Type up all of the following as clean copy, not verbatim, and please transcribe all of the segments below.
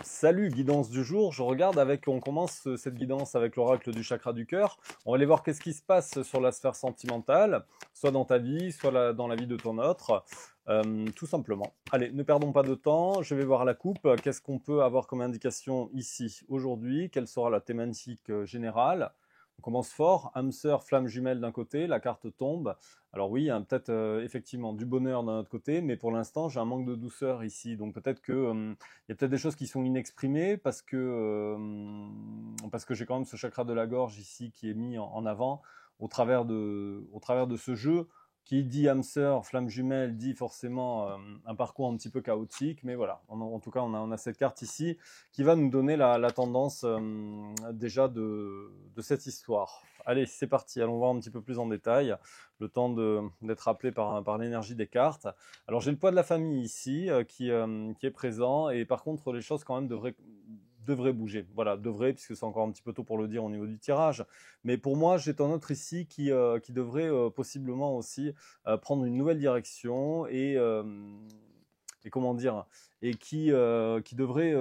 Salut, guidance du jour. On commence cette guidance avec l'oracle du chakra du cœur. On va aller voir qu'est-ce qui se passe sur la sphère sentimentale, soit dans ta vie, soit dans la vie de ton autre, tout simplement. Allez, ne perdons pas de temps. Je vais voir la coupe. Qu'est-ce qu'on peut avoir comme indication ici aujourd'hui? Quelle sera la thématique générale? On commence fort. Âme sœur, flamme jumelle d'un côté, la carte tombe. Alors oui, il y a peut-être effectivement du bonheur d'un autre côté, mais pour l'instant, j'ai un manque de douceur ici. Donc peut-être que il y a peut-être des choses qui sont inexprimées parce que j'ai quand même ce chakra de la gorge ici qui est mis en avant au travers de ce jeu qui dit âme sœur, flamme jumelle, dit forcément un parcours un petit peu chaotique, mais voilà, en tout cas on a cette carte ici qui va nous donner la tendance déjà de cette histoire. Allez, c'est parti, allons voir un petit peu plus en détail, le temps d'être appelé par l'énergie des cartes. Alors j'ai le poids de la famille ici qui est présent, et par contre les choses quand même devraient bouger. Voilà, devraient, puisque c'est encore un petit peu tôt pour le dire au niveau du tirage. Mais pour moi, j'ai un autre ici qui devrait possiblement aussi prendre une nouvelle direction et comment dire, et qui devrait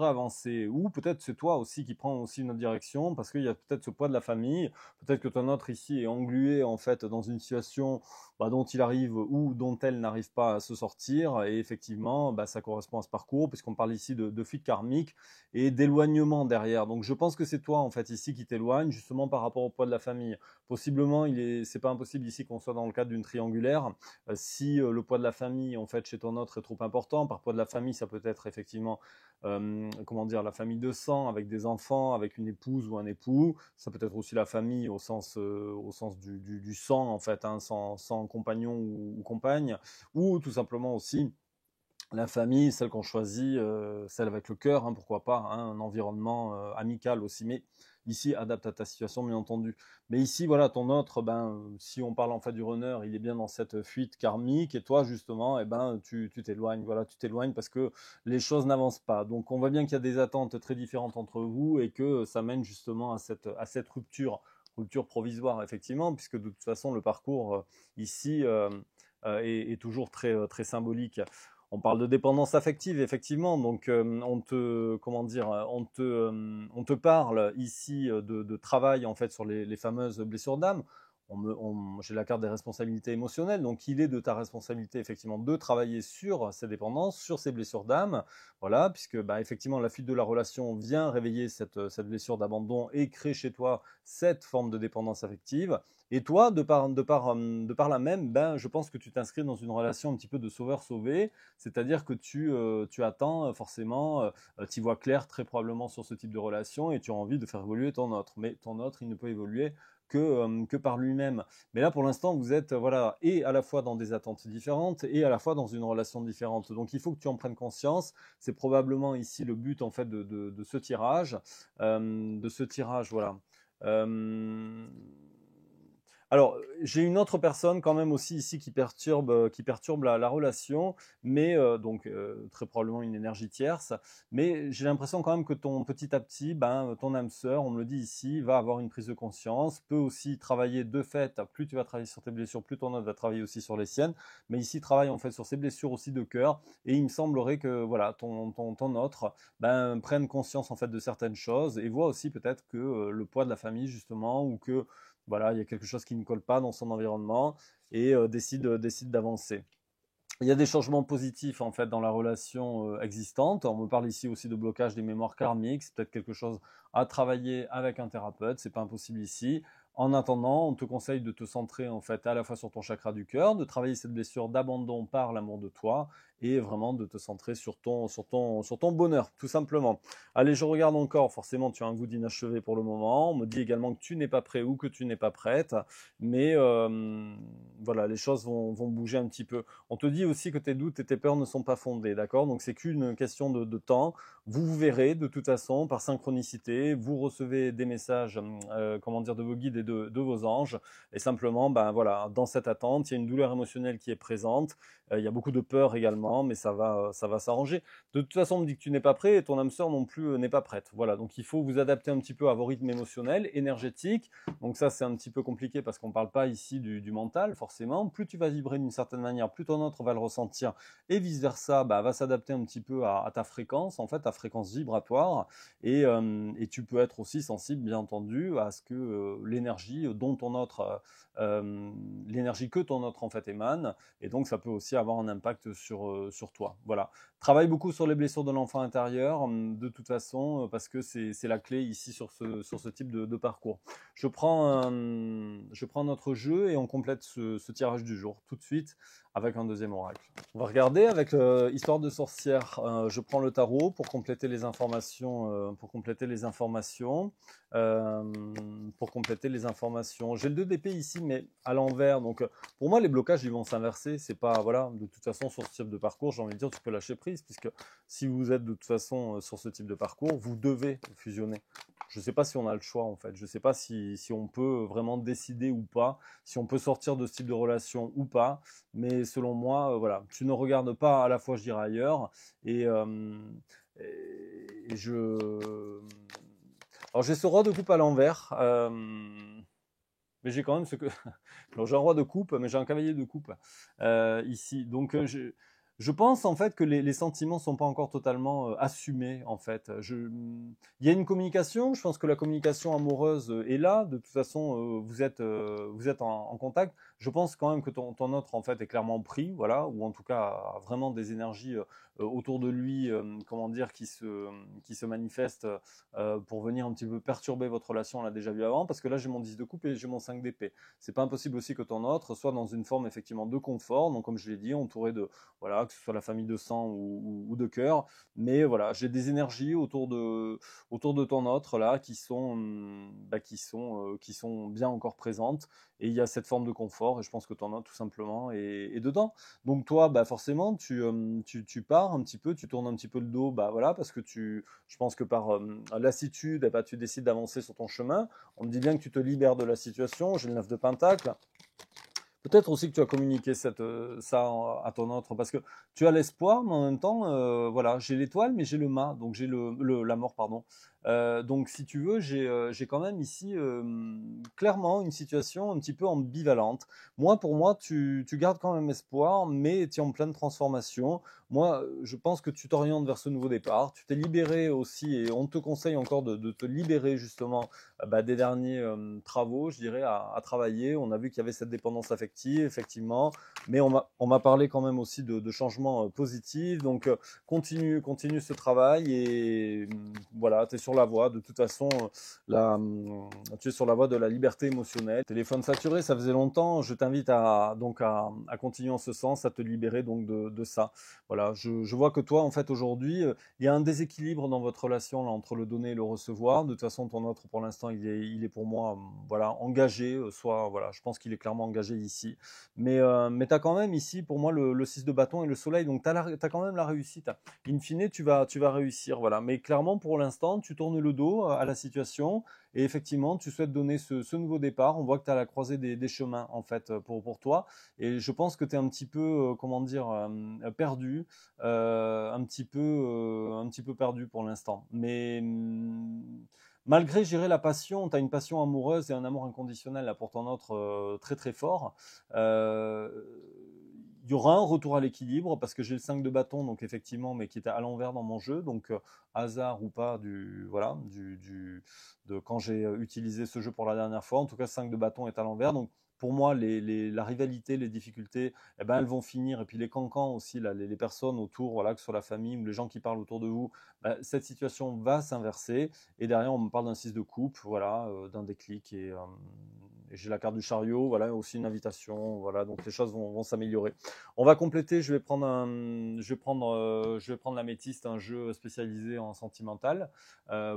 avancer. Ou peut-être c'est toi aussi qui prends aussi une autre direction, parce qu'il y a peut-être ce poids de la famille, peut-être que ton autre ici est englué en fait dans une situation dont il arrive ou dont elle n'arrive pas à se sortir, et effectivement ça correspond à ce parcours, puisqu'on parle ici de fuite karmique et d'éloignement derrière. Donc je pense que c'est toi en fait ici qui t'éloigne justement par rapport au poids de la famille. Possiblement, c'est pas impossible ici qu'on soit dans le cadre d'une triangulaire. Si le poids de la famille en fait chez ton autre est trop important, par poids de la famille ça peut être effectivement comment dire, la famille de sang avec des enfants, avec une épouse ou un époux. Ça peut être aussi la famille au sens du sang en fait, hein, sans compagnon ou compagne, ou tout simplement aussi la famille, celle qu'on choisit, celle avec le cœur, hein, pourquoi pas, hein, un environnement amical aussi, mais ici, adapte à ta situation, bien entendu. Mais ici, voilà, ton autre, si on parle en fait du runner, il est bien dans cette fuite karmique, et toi, justement, tu t'éloignes, voilà, tu t'éloignes parce que les choses n'avancent pas. Donc, on voit bien qu'il y a des attentes très différentes entre vous, et que ça mène justement à cette rupture provisoire, effectivement, puisque de toute façon, le parcours ici est toujours très symbolique. On parle de dépendance affective, effectivement. Donc, comment dire, on te parle ici de travail en fait sur les fameuses blessures d'âme. J'ai la carte des responsabilités émotionnelles, donc il est de ta responsabilité effectivement de travailler sur ces dépendances, sur ces blessures d'âme, voilà, puisque effectivement la fuite de la relation vient réveiller cette blessure d'abandon et crée chez toi cette forme de dépendance affective. Et toi, de par là même, je pense que tu t'inscris dans une relation un petit peu de sauveur-sauvé, c'est-à-dire que tu attends forcément, tu vois clair très probablement sur ce type de relation, et tu as envie de faire évoluer ton autre. Mais ton autre, il ne peut évoluer que par lui-même. Mais là, pour l'instant, vous êtes voilà, et à la fois dans des attentes différentes et à la fois dans une relation différente. Donc, il faut que tu en prennes conscience. C'est probablement ici le but en fait de ce tirage, voilà. Euh, alors, j'ai une autre personne quand même aussi ici qui perturbe la relation, mais donc très probablement une énergie tierce. Mais j'ai l'impression quand même que petit à petit, ton âme sœur, on me le dit ici, va avoir une prise de conscience, peut aussi travailler de fait. Plus tu vas travailler sur tes blessures, plus ton autre va travailler aussi sur les siennes. Mais ici, travaille en fait sur ses blessures aussi de cœur. Et il me semblerait que voilà, ton autre prenne conscience en fait de certaines choses, et voit aussi peut-être que le poids de la famille justement, ou que voilà, il y a quelque chose qui ne colle pas dans son environnement, et décide d'avancer. Il y a des changements positifs en fait dans la relation existante. On me parle ici aussi de blocage des mémoires karmiques. C'est peut-être quelque chose à travailler avec un thérapeute. C'est pas impossible ici. En attendant, on te conseille de te centrer en fait à la fois sur ton chakra du cœur, de travailler cette blessure d'abandon par l'amour de toi, et vraiment de te centrer sur ton bonheur, tout simplement. Allez, je regarde encore. Forcément, tu as un goût d'inachevé pour le moment. On me dit également que tu n'es pas prêt ou que tu n'es pas prête, mais voilà, les choses vont bouger un petit peu. On te dit aussi que tes doutes et tes peurs ne sont pas fondés, d'accord? Donc c'est qu'une question de temps. Vous verrez de toute façon par synchronicité, vous recevez des messages, comment dire, de vos guides et de vos anges, et simplement, voilà, dans cette attente, il y a une douleur émotionnelle qui est présente. Il y a beaucoup de peur également. temps, mais ça va s'arranger. De toute façon, on me dit que tu n'es pas prêt et ton âme sœur non plus n'est pas prête. Voilà, donc il faut vous adapter un petit peu à vos rythmes émotionnels, énergétiques. Donc ça, c'est un petit peu compliqué parce qu'on ne parle pas ici du mental, forcément. Plus tu vas vibrer d'une certaine manière, plus ton autre va le ressentir et vice-versa, bah, va s'adapter un petit peu à ta fréquence, en fait, ta fréquence vibratoire. Et tu peux être aussi sensible, bien entendu, à ce que l'énergie dont ton autre, l'énergie que ton autre en fait émane, et donc ça peut aussi avoir un impact sur toi. Voilà. Travaille beaucoup sur les blessures de l'enfant intérieur, de toute façon, parce que c'est la clé ici sur ce type de parcours. Je prends notre jeu et on complète ce tirage du jour tout de suite avec un deuxième oracle. On va regarder avec Histoire de sorcière. Je prends le tarot pour compléter les informations. J'ai le 2 d'épée ici, mais à l'envers. Donc, pour moi, les blocages, ils vont s'inverser. C'est pas, voilà, de toute façon, sur ce type de parcours, j'ai envie de dire, tu peux lâcher prise, puisque si vous êtes de toute façon sur ce type de parcours, vous devez fusionner. Je ne sais pas si on a le choix, en fait. Je ne sais pas si on peut vraiment décider ou pas, si on peut sortir de ce type de relation ou pas. Mais selon moi, voilà, tu ne regardes pas à la fois, je dirais, ailleurs. Et, et je... Alors, j'ai ce roi de coupe à l'envers. Mais j'ai quand même ce que... Alors, j'ai un roi de coupe, mais j'ai un cavalier de coupe ici. Donc, je pense en fait que les sentiments ne sont pas encore totalement assumés en fait. Il y a une communication, je pense que la communication amoureuse est là. De toute façon, vous êtes en contact. Je pense quand même que ton autre en fait est clairement pris, voilà, ou en tout cas a vraiment des énergies autour de lui, comment dire, qui se manifestent pour venir un petit peu perturber votre relation. On l'a déjà vu avant, parce que là j'ai mon 10 de coupe et j'ai mon 5 d'épée. C'est pas impossible aussi que ton autre soit dans une forme effectivement de confort, donc comme je l'ai dit, entouré de, voilà, que ce soit la famille de sang ou de cœur, mais voilà, j'ai des énergies autour de ton autre là qui sont bien encore présentes, et il y a cette forme de confort, et je pense que ton autre tout simplement est dedans. Donc toi, bah forcément, tu pars un petit peu, tu tournes un petit peu le dos, bah voilà, parce que je pense que par lassitude, eh ben, tu décides d'avancer sur ton chemin. On me dit bien que tu te libères de la situation. J'ai le 9 de Pentacle. Peut-être aussi que tu as communiqué ça à ton autre, parce que tu as l'espoir, mais en même temps, voilà, j'ai l'étoile, mais j'ai le mât, donc j'ai la mort, pardon. Donc, si tu veux, j'ai quand même ici clairement une situation un petit peu ambivalente. Moi, pour moi, tu gardes quand même espoir, mais tu es en pleine transformation. Moi, je pense que tu t'orientes vers ce nouveau départ. Tu t'es libéré aussi, et on te conseille encore de te libérer justement des derniers travaux, je dirais, à travailler. On a vu qu'il y avait cette dépendance affective, effectivement, mais on m'a parlé quand même aussi de changements positifs. Donc, continue ce travail, et voilà, tu es sur la voie. De toute façon, tu es sur la voie de la liberté émotionnelle. Téléphone saturé, ça faisait longtemps. Je t'invite à continuer en ce sens, à te libérer donc de ça. Voilà, je vois que toi, en fait, aujourd'hui, il y a un déséquilibre dans votre relation là, entre le donner et le recevoir. De toute façon, ton autre, pour l'instant, il est pour moi voilà, engagé. Voilà, je pense qu'il est clairement engagé ici. Mais tu as quand même ici, pour moi, le 6 de bâton et le soleil. Donc, tu as quand même la réussite. In fine, tu vas réussir. Voilà. Mais clairement, pour l'instant, tu tournes le dos à la situation. Et effectivement, tu souhaites donner ce nouveau départ. On voit que tu as la croisée des chemins, en fait, pour toi. Et je pense que tu es un petit peu, comment dire, perdu, un petit peu perdu pour l'instant. Mais malgré, j'irai la passion, tu as une passion amoureuse et un amour inconditionnel là, pour ton autre très très fort. Euh, il y aura un retour à l'équilibre, parce que j'ai le 5 de bâton, donc effectivement, mais qui était à l'envers dans mon jeu. Donc, hasard ou pas, de quand j'ai utilisé ce jeu pour la dernière fois. En tout cas, 5 de bâton est à l'envers. Donc, pour moi, la rivalité, les difficultés, eh ben, elles vont finir. Et puis les cancans aussi, là, les personnes autour, voilà, que ce soit la famille ou les gens qui parlent autour de vous, ben, cette situation va s'inverser. Et derrière, on me parle d'un 6 de coupe, voilà, d'un déclic. Et j'ai la carte du chariot, voilà, aussi une invitation. Voilà, donc les choses vont s'améliorer. On va compléter. Je vais prendre l'améthyste, un jeu spécialisé en sentimental,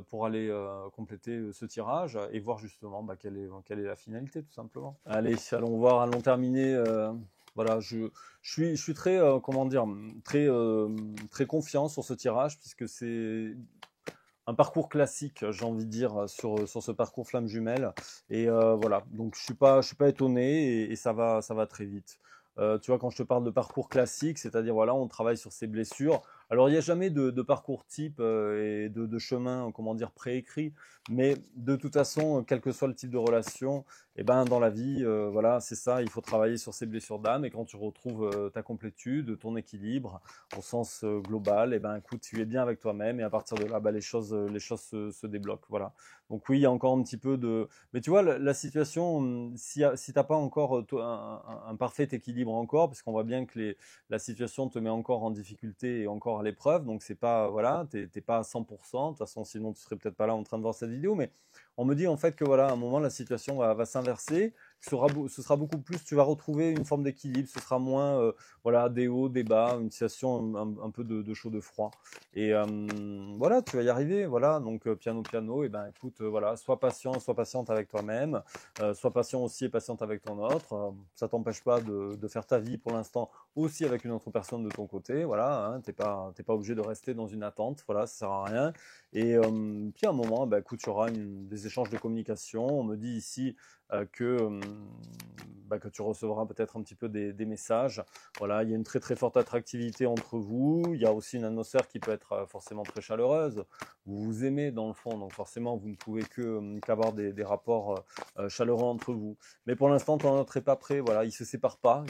pour aller compléter ce tirage et voir justement quelle est la finalité, tout simplement. Allez, allons voir, allons terminer. Voilà, je suis très, comment dire, très confiant sur ce tirage, puisque c'est un parcours classique, j'ai envie de dire, sur ce parcours flamme jumelle. Et voilà, donc je suis pas étonné, et ça va très vite. Tu vois, quand je te parle de parcours classique, c'est-à-dire, voilà, on travaille sur ses blessures. Alors, il n'y a jamais de parcours type et de chemin, comment dire, préécrit, mais de toute façon, quel que soit le type de relation, et ben, dans la vie, voilà, c'est ça, il faut travailler sur ses blessures d'âme. Et quand tu retrouves ta complétude, ton équilibre, au sens global, et ben, écoute, tu es bien avec toi-même et à partir de là, bah, les choses se débloquent. Voilà. Donc oui, il y a encore un petit peu de... Mais tu vois, la situation, si tu n'as pas encore un parfait équilibre encore, parce qu'on voit bien que la situation te met encore en difficulté et encore à l'épreuve, donc c'est pas, voilà, t'es pas à 100%, de toute façon, sinon tu serais peut-être pas là en train de voir cette vidéo, mais on me dit en fait que voilà, à un moment, la situation va s'inverser, ce sera beaucoup plus, tu vas retrouver une forme d'équilibre, ce sera moins, voilà, des hauts, des bas, une situation un peu de chaud, de froid. Et voilà, tu vas y arriver, voilà. Donc piano, piano, et ben écoute, voilà, sois patient, sois patiente avec toi-même, sois patient aussi et patiente avec ton autre. Ça t'empêche pas de faire ta vie pour l'instant aussi avec une autre personne de ton côté, voilà. Hein, t'es pas obligé de rester dans une attente, voilà, ça sert à rien. Et puis à un moment, bah, écoute, il y aura des échanges de communication. On me dit ici que tu recevras peut-être un petit peu des messages. Voilà, il y a une très très forte attractivité entre vous. Il y a aussi une atmosphère qui peut être forcément très chaleureuse. Vous vous aimez dans le fond, donc forcément vous ne pouvez qu'avoir des rapports chaleureux entre vous. Mais pour l'instant, ton autre n'est pas prêt. Voilà, il se sépare pas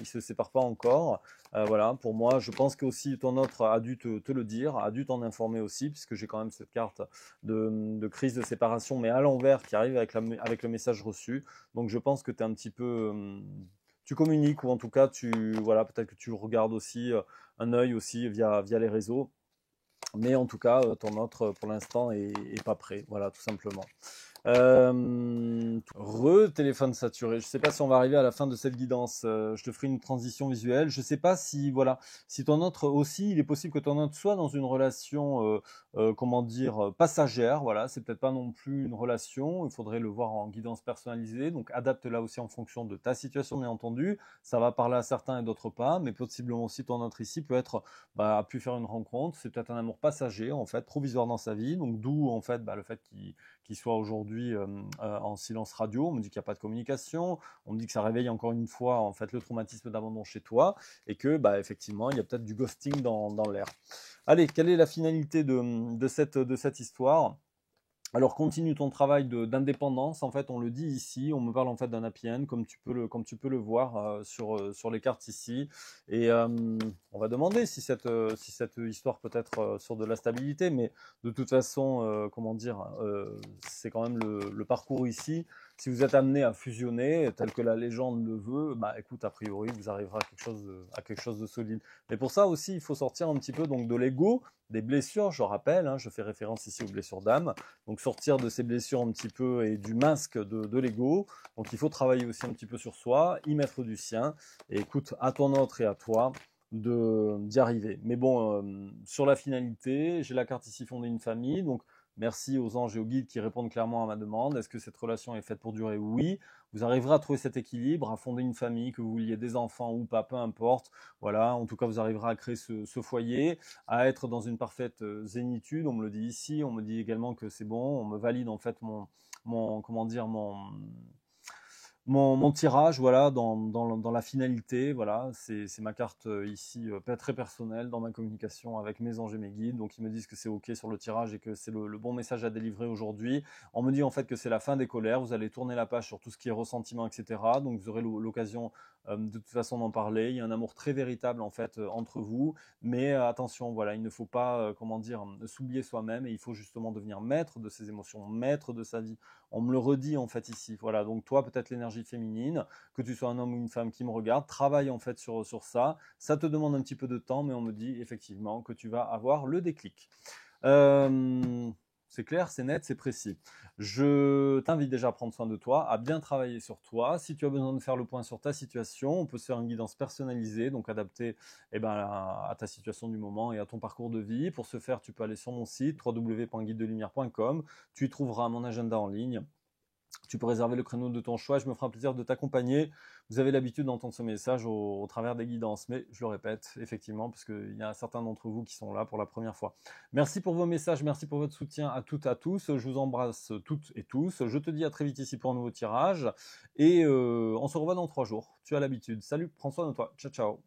encore. Voilà, pour moi, je pense que aussi ton autre a dû te le dire, a dû t'en informer aussi, puisque j'ai quand même cette carte de crise de séparation, mais à l'envers, qui arrive avec le message reçu. Donc je pense que tu es un petit peu, tu communiques, ou en tout cas voilà, peut-être que tu regardes aussi un œil aussi via les réseaux. Mais en tout cas, ton autre pour l'instant est pas prêt. Voilà, tout simplement. Téléphone saturé. Je sais pas si on va arriver à la fin de cette guidance. Je te ferai une transition visuelle. Je sais pas si, voilà, si ton autre aussi, il est possible que ton autre soit dans une relation, comment dire, passagère. Voilà, c'est peut-être pas non plus une relation. Il faudrait le voir en guidance personnalisée. Donc, adapte-la aussi en fonction de ta situation, bien entendu. Ça va parler à certains et d'autres pas, mais possiblement aussi ton autre ici peut être, a pu faire une rencontre. C'est peut-être un amour passager, en fait, provisoire dans sa vie. Donc, d'où, en fait, le fait qu'il soit aujourd'hui en silence radio. On me dit qu'il n'y a pas de communication. On me dit que ça réveille encore une fois en fait le traumatisme d'abandon chez toi et que effectivement il y a peut-être du ghosting dans l'air. Allez, quelle est la finalité de cette histoire? Alors continue ton travail d'indépendance. En fait, on le dit ici. On me parle en fait d'un happy end, comme tu peux le voir sur les cartes ici. Et on va demander si cette histoire peut être sur de la stabilité, mais de toute façon, comment dire, c'est quand même le parcours ici. Si vous êtes amené à fusionner, tel que la légende le veut, écoute, a priori, vous arriverez à quelque chose de solide. Mais pour ça aussi, il faut sortir un petit peu donc de l'ego, des blessures. Je rappelle, hein, je fais référence ici aux blessures d'âme. Donc sortir de ces blessures un petit peu et du masque de l'ego. Donc il faut travailler aussi un petit peu sur soi, y mettre du sien. Et écoute, à ton autre et à toi d'y arriver. Mais bon, sur la finalité, j'ai la carte ici fonder une famille. Donc merci aux anges et aux guides qui répondent clairement à ma demande. Est-ce que cette relation est faite pour durer? Oui. Vous arriverez à trouver cet équilibre, à fonder une famille, que vous vouliez des enfants ou pas, peu importe. Voilà, en tout cas, vous arriverez à créer ce foyer, à être dans une parfaite zénitude. On me le dit ici, on me dit également que c'est bon, on me valide en fait comment dire, mon tirage, voilà, dans la finalité, voilà, c'est ma carte ici très personnelle dans ma communication avec mes anges et mes guides. Donc ils me disent que c'est ok sur le tirage et que c'est le bon message à délivrer aujourd'hui. On me dit en fait que c'est la fin des colères, vous allez tourner la page sur tout ce qui est ressentiment, etc. Donc vous aurez l'occasion de toute façon d'en parler. Il y a un amour très véritable en fait entre vous, mais attention, voilà, il ne faut pas, comment dire, s'oublier soi-même et il faut justement devenir maître de ses émotions, maître de sa vie. On me le redit en fait ici. Voilà, donc toi, peut-être l'énergie féminine, que tu sois un homme ou une femme qui me regarde, travaille en fait sur ça. Ça te demande un petit peu de temps, mais on me dit effectivement que tu vas avoir le déclic. C'est clair, c'est net, c'est précis. Je t'invite déjà à prendre soin de toi, à bien travailler sur toi. Si tu as besoin de faire le point sur ta situation, on peut se faire une guidance personnalisée, donc adaptée à ta situation du moment et à ton parcours de vie. Pour ce faire, tu peux aller sur mon site www.guidedelumière.com. Tu y trouveras mon agenda en ligne. Tu peux réserver le créneau de ton choix. Je me ferai un plaisir de t'accompagner. Vous avez l'habitude d'entendre ce message au travers des guidances, mais je le répète, effectivement, parce qu'il y a certains d'entre vous qui sont là pour la première fois. Merci pour vos messages, merci pour votre soutien à toutes, à tous. Je vous embrasse toutes et tous. Je te dis à très vite ici pour un nouveau tirage. Et on se revoit dans 3 jours. Tu as l'habitude. Salut, prends soin de toi. Ciao, ciao.